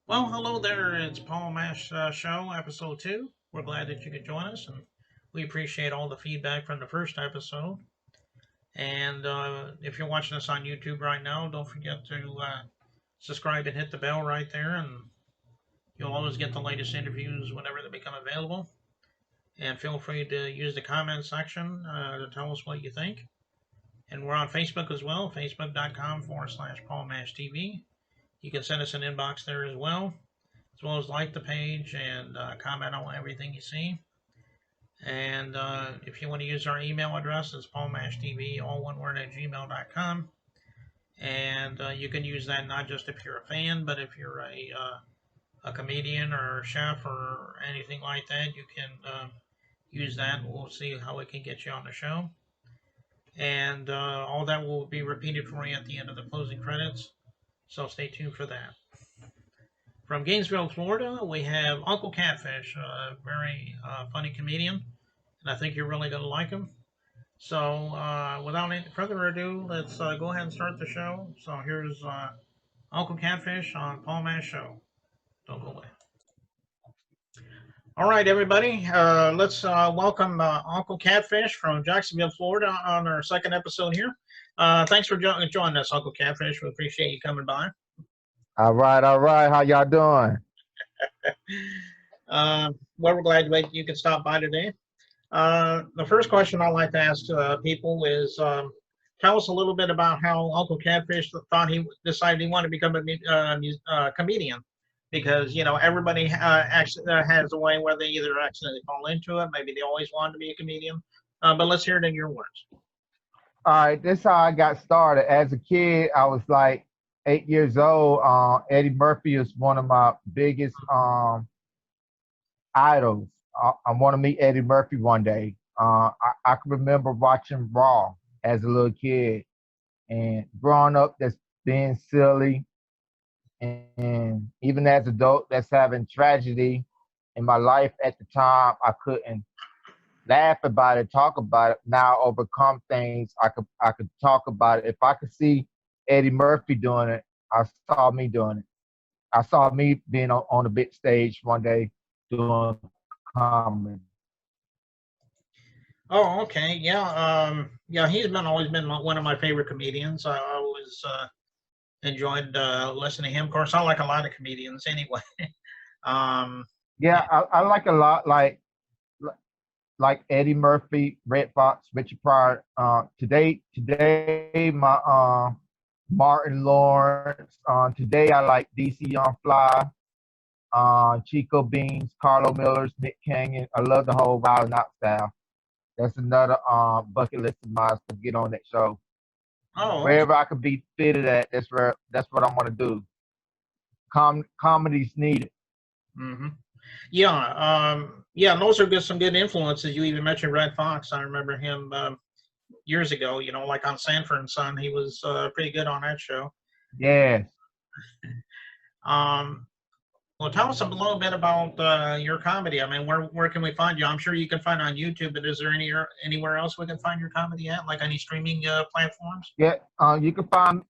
Well, hello there. It's Paul Mash Show, episode 2. We're glad that you could join us, and we appreciate all the feedback from the first episode. And if you're watching us on YouTube right now, don't forget to subscribe and hit the bell right there, and you'll always get the latest interviews whenever they become available. And feel free to use the comment section to tell us what you think. And we're on Facebook as well, facebook.com/Paul Mash TV. You can send us an inbox there as well as like the page and comment on everything you see. And if you want to use our email address, it's paulmashtv, all one word, at gmail.com. And you can use that not just if you're a fan, but if you're a comedian or a chef or anything like that, you can use that. We'll see how we can get you on the show. And all that will be repeated for you at the end of the closing credits. So stay tuned for that. From Gainesville, Florida, we have Uncle Catfish, a very funny comedian, and I think you're really going to like him. So, without any further ado, let's go ahead and start the show. So, here's Uncle Catfish on Paul Mash Show. Don't go away. All right, everybody, let's welcome Uncle Catfish from Jacksonville, Florida, on our second episode here. Thanks for joining us, Uncle Catfish. We appreciate you coming by. All right, all right. How y'all doing? Well, we're glad that you could stop by today. The first question I like to ask people is tell us a little bit about how Uncle Catfish thought he decided he wanted to become a comedian. Because, you know, everybody actually has a way where they either accidentally fall into it, maybe they always wanted to be a comedian. But let's hear it in your words. All right, this how I got started. As a kid, I was like 8 years old. Eddie Murphy is one of my biggest idols. I want to meet Eddie Murphy one day. I can remember watching Raw as a little kid and growing up, that's being silly, and even as adult, that's having tragedy in my life at the time. I couldn't laugh about it, talk about it. Now overcome things. I could talk about it. If I could see Eddie Murphy doing it, I saw me doing it. I saw me being on a big stage one day doing comedy. Oh, okay. Yeah. Yeah, he's been always been one of my favorite comedians. I always enjoyed listening to him. Of course, I like a lot of comedians anyway. um, Yeah, I like a lot like Eddie Murphy, Red Fox, Richard Pryor. Today my Martin Lawrence. Today I like DC Young Fly, Chico Beans, Carlo Millers, Nick Canyon. I love the whole Wild 'N Out style. That's another bucket list of mine to get on that show. oh, okay. Wherever I could be fitted at, that's what I want to do. Comedy's needed. hmm Yeah. Yeah. Those are some good influences. You even mentioned Red Fox. I remember him years ago. You know, like on Sanford and Son, he was pretty good on that show. Yes. Um, well, tell us a little bit about your comedy. I mean, where can we find you? I'm sure you can find it on YouTube, but is there anywhere else we can find your comedy at, like any streaming platforms? Yeah. You can find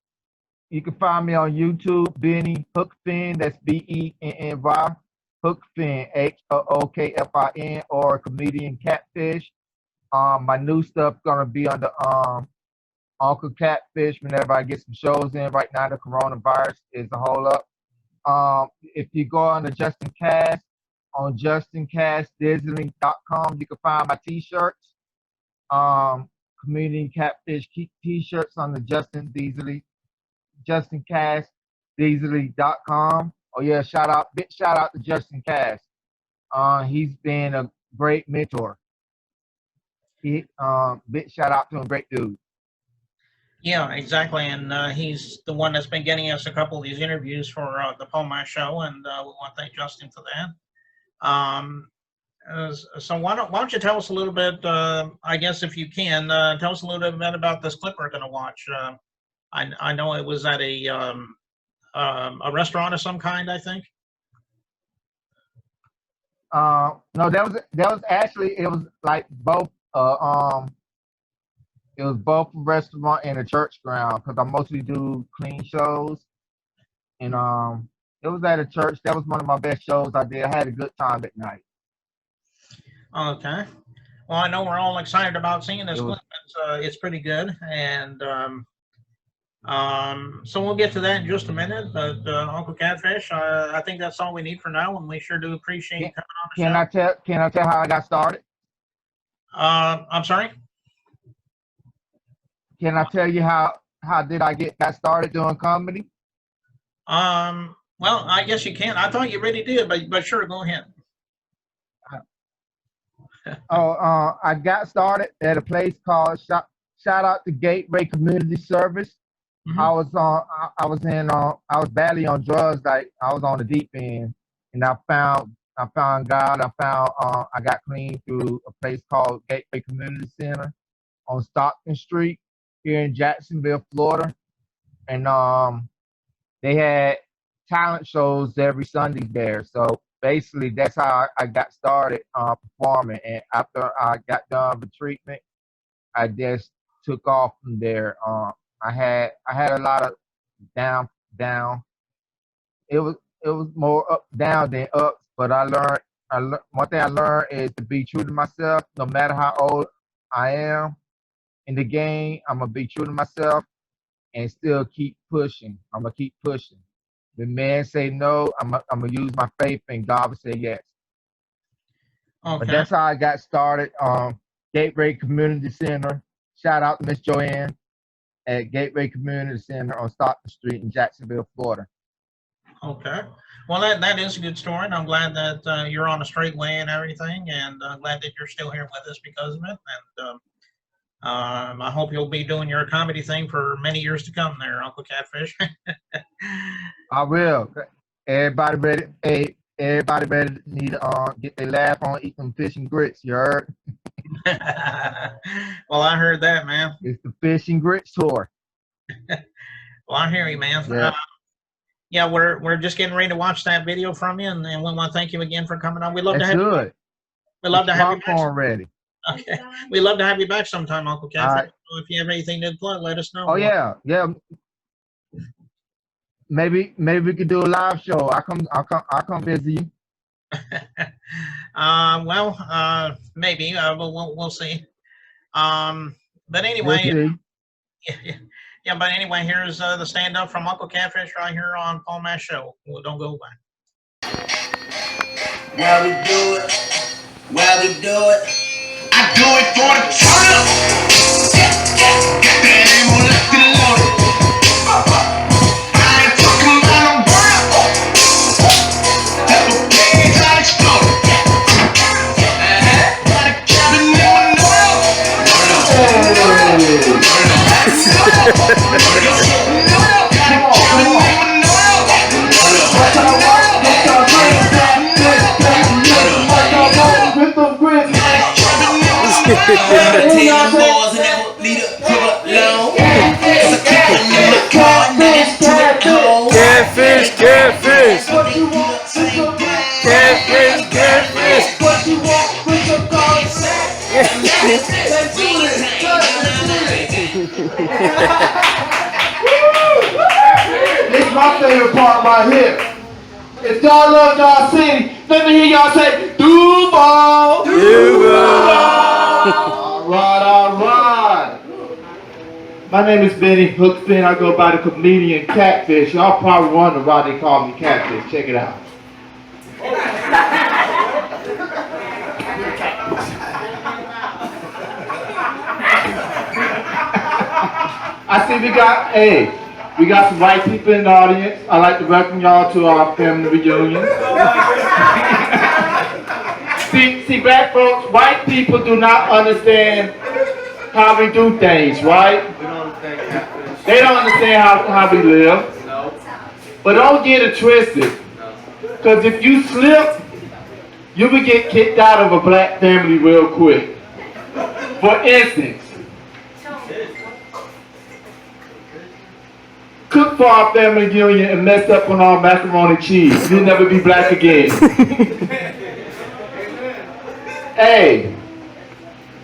me on YouTube, Benny Hookfin. That's Benny. Hookfin, Hookfin, or comedian Catfish. My new stuff gonna be under Uncle Catfish whenever I get some shows in. Right now, the coronavirus is a hold up. If you go on the Justin Cast on JustinCastDisney.com, you can find my T-shirts. Comedian Catfish T-shirts on the Justin Cast Beasley.com. Oh yeah, big shout out to Justin Cass. He's been a great mentor. Big shout out to him, great dude. Yeah, exactly. And he's the one that's been getting us a couple of these interviews for the Palma show, and we want to thank Justin for that. Um, so why don't you tell us a little bit? I guess if you can, tell us a little bit about this clip we're going to watch. I know it was at a restaurant of some kind, I think. No, that was actually it was like both. It was both a restaurant and a church ground because I mostly do clean shows, and It was at a church. That was one of my best shows I did. I had a good time that night. Okay. Well, I know we're all excited about seeing this It was clip. It's pretty good, and so we'll get to that in just a minute. But Uncle Catfish, I think that's all we need for now, and we sure do appreciate you can, coming on the can show. I tell how I got started? I'm sorry. Can I tell you how did I got started doing comedy? Well, I guess you can. I thought you already did, but sure, go ahead. I got started at a place called shout out to Gateway Community Service. Mhm. I was badly on drugs. Like I was on the deep end, and I found God. I got clean through a place called Gateway Community Center on Stockton Street here in Jacksonville, Florida, and they had talent shows every Sunday there. So basically, that's how I got started performing. And after I got done with treatment, I just took off from there. I had a lot of down. It was it was more up down than ups, but one thing I learned is to be true to myself, no matter how old I am in the game. I'm gonna be true to myself and still keep pushing. I'm gonna keep pushing. The man say no, I'm gonna use my faith, and God will say yes. But Okay. that's how I got started. Gateway Community Center. Shout out to Miss Joanne at Gateway Community Center on Stockton Street in Jacksonville, Florida. Okay. Well, that is a good story, and I'm glad that you're on a straight way and everything, and glad that you're still here with us because of it. And I hope you'll be doing your comedy thing for many years to come, there, Uncle Catfish. I will. Everybody ready? Hey, everybody ready to need to get their laugh on, eat some fish and grits. You heard? Well, I heard that, man. It's the fish and grits tour. Well, I hear you, man. Yeah, Yeah, we're just getting ready to watch that video from you, and we want to thank you again for coming on. that's good. We Get love your to have you back. popcorn ready. Okay, we love to have you back sometime, Uncle All Catfish. right. So if you have anything to plug, let us know. Oh yeah. Maybe we could do a live show. I'll come visit you. Maybe we'll see. But We'll anyway, see. yeah. But anyway, here's the stand up from Uncle Catfish right here on Paul Mash Show. Well, don't go away. Why we do it? Why we do it? I do it for the turn up. Damn, on left and loaded. I ain't talking about no burn up. Double page, I exploded. Got a cabin in Manolo. Catfish, catfish, catfish, catfish. This is my favorite part right here. If y'all love y'all city, let me hear y'all say Duval. Alright. My name is Benny Hookspin. I go by the comedian Catfish. Y'all probably wonder why they call me Catfish. Check it out. I see we got some white people in the audience. I'd like to welcome y'all to our family reunion. see, black folks, white people do not understand how we do things, right? They don't understand how we live. But don't get it twisted. Because if you slip, you will get kicked out of a black family real quick. For instance, cook for our family reunion and mess up on our macaroni and cheese. You'll never be black again. Hey,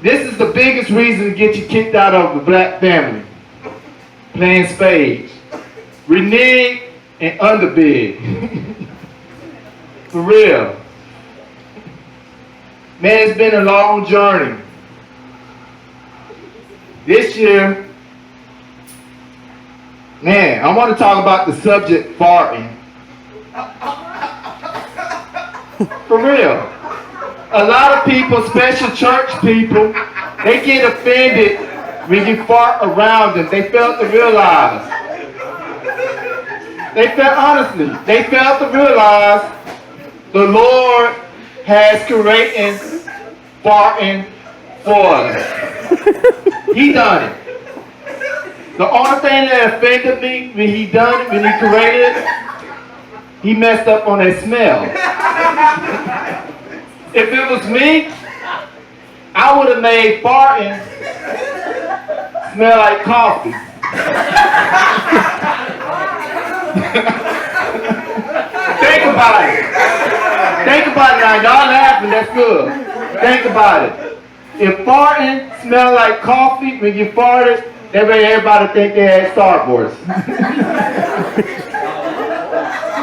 this is the biggest reason to get you kicked out of a black family. Playing spades. Renege and underbid. For real. Man, it's been a long journey. This year, man, I want to talk about the subject farting. For real. A lot of people, especially church people, they get offended when you fart around them. They fail to realize. They fail to realize the Lord has created farting for us. He done it. The only thing that offended me when he done it, when he created it, he messed up on that smell. If it was me, I would have made farting smell like coffee. Think about it. Think about it now. Y'all laughing, that's good. Think about it. If farting smelled like coffee when you farted, that made everybody think they had Starburst.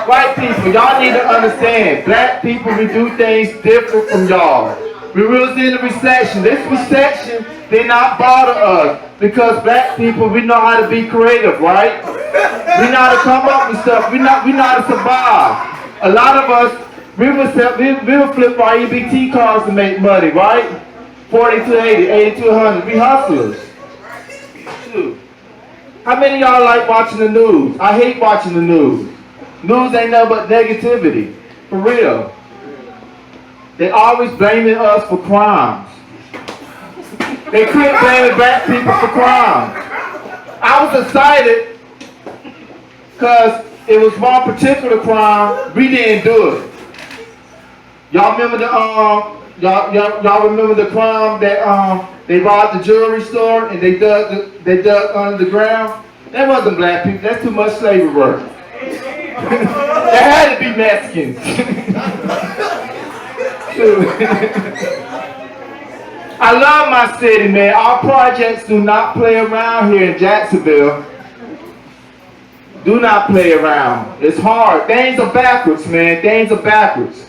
White people, y'all need to understand. Black people, we do things different from y'all. We was in a recession. This recession did not bother us because black people, we know how to be creative, right? We know how to come up with stuff. We know how to survive. A lot of us, we would flip our EBT cards to make money, right? 40 to 80, 80 to 100. We hustlers. Shoot. How many of y'all like watching the news? I hate watching the news. News ain't nothing but negativity. For real. They always blaming us for crimes. They quit blaming black people for crimes. I was excited because it was one particular crime. We didn't do it. Y'all remember the y'all remember the crime that they robbed the jewelry store and they dug under the ground? That wasn't black people. That's too much slavery work. That had to be Mexicans. I love my city, man. Our projects do not play around here in Jacksonville. Do not play around. It's hard. Things are backwards, man. Things are backwards.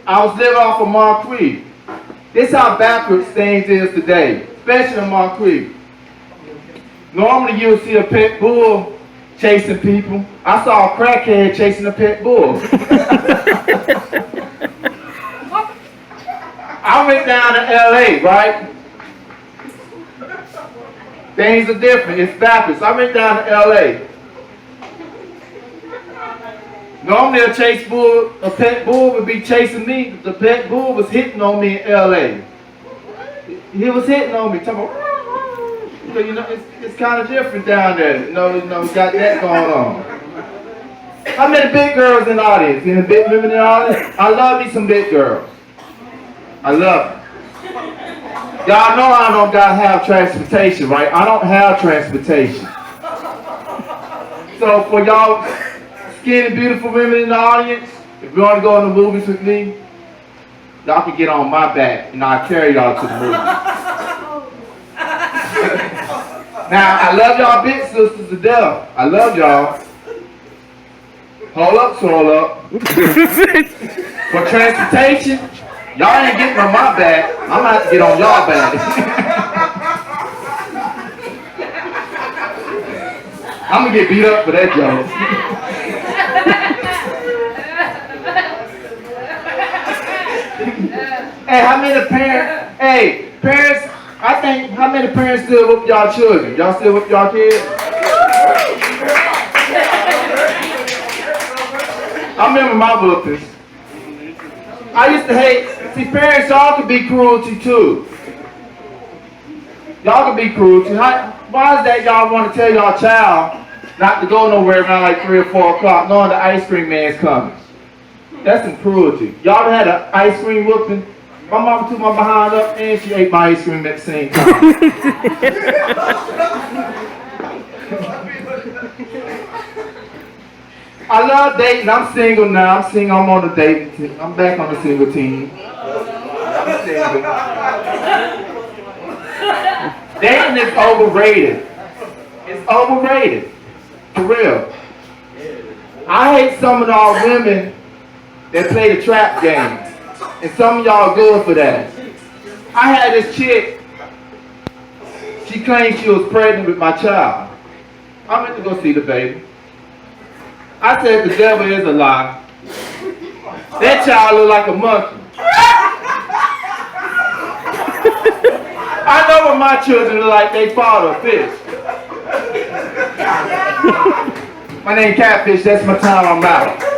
I was living off of Moncrief. This is how backwards things is today, especially in Moncrief. Normally you'll see a pit bull chasing people. I saw a crackhead chasing a pit bull. I went down to LA, right? Things are different. It's backwards. I went down to LA. Normally a pet bull would be chasing me. The pet bull was hitting on me in LA. He was hitting on me, talking about, you know, it's kind of different down there. You know, we got that going on. How many big girls in the audience? Any big women in the audience? I love me some big girls. I love them. Y'all know I don't gotta have transportation, right? I don't have transportation. So for y'all skinny, beautiful women in the audience, if you want to go in the movies with me, y'all can get on my back and I'll carry y'all to the movies. Now, I love y'all big sisters to death. I love y'all. Hold up. For transportation, y'all ain't getting on my back. I'm gonna have to get on y'all back. I'm gonna get beat up for that joke. Hey, how many parents? Hey, parents. I think how many parents still whoop y'all children? Y'all still whoop y'all kids? I remember my whoopings. I used to hate. See, parents, y'all can be cruelty too. Y'all can be cruelty. Why is that y'all want to tell y'all child not to go nowhere around like 3 or 4 o'clock, knowing the ice cream man's coming? That's some cruelty. Y'all ever had an ice cream whooping? My mama took my behind up and she ate my ice cream at the same time. I love dating. I'm single now. I'm on the dating team. I'm back on the single team. I'm single. Dating is overrated. It's overrated. For real. I hate some of y'all women that play the trap game. And some of y'all good for that. I had this chick, she claimed she was pregnant with my child. I went to go see the baby. I said the devil is a lie. That child look like a monkey. I know what my children look like, they father a fish. My name Catfish, that's my time, I'm out.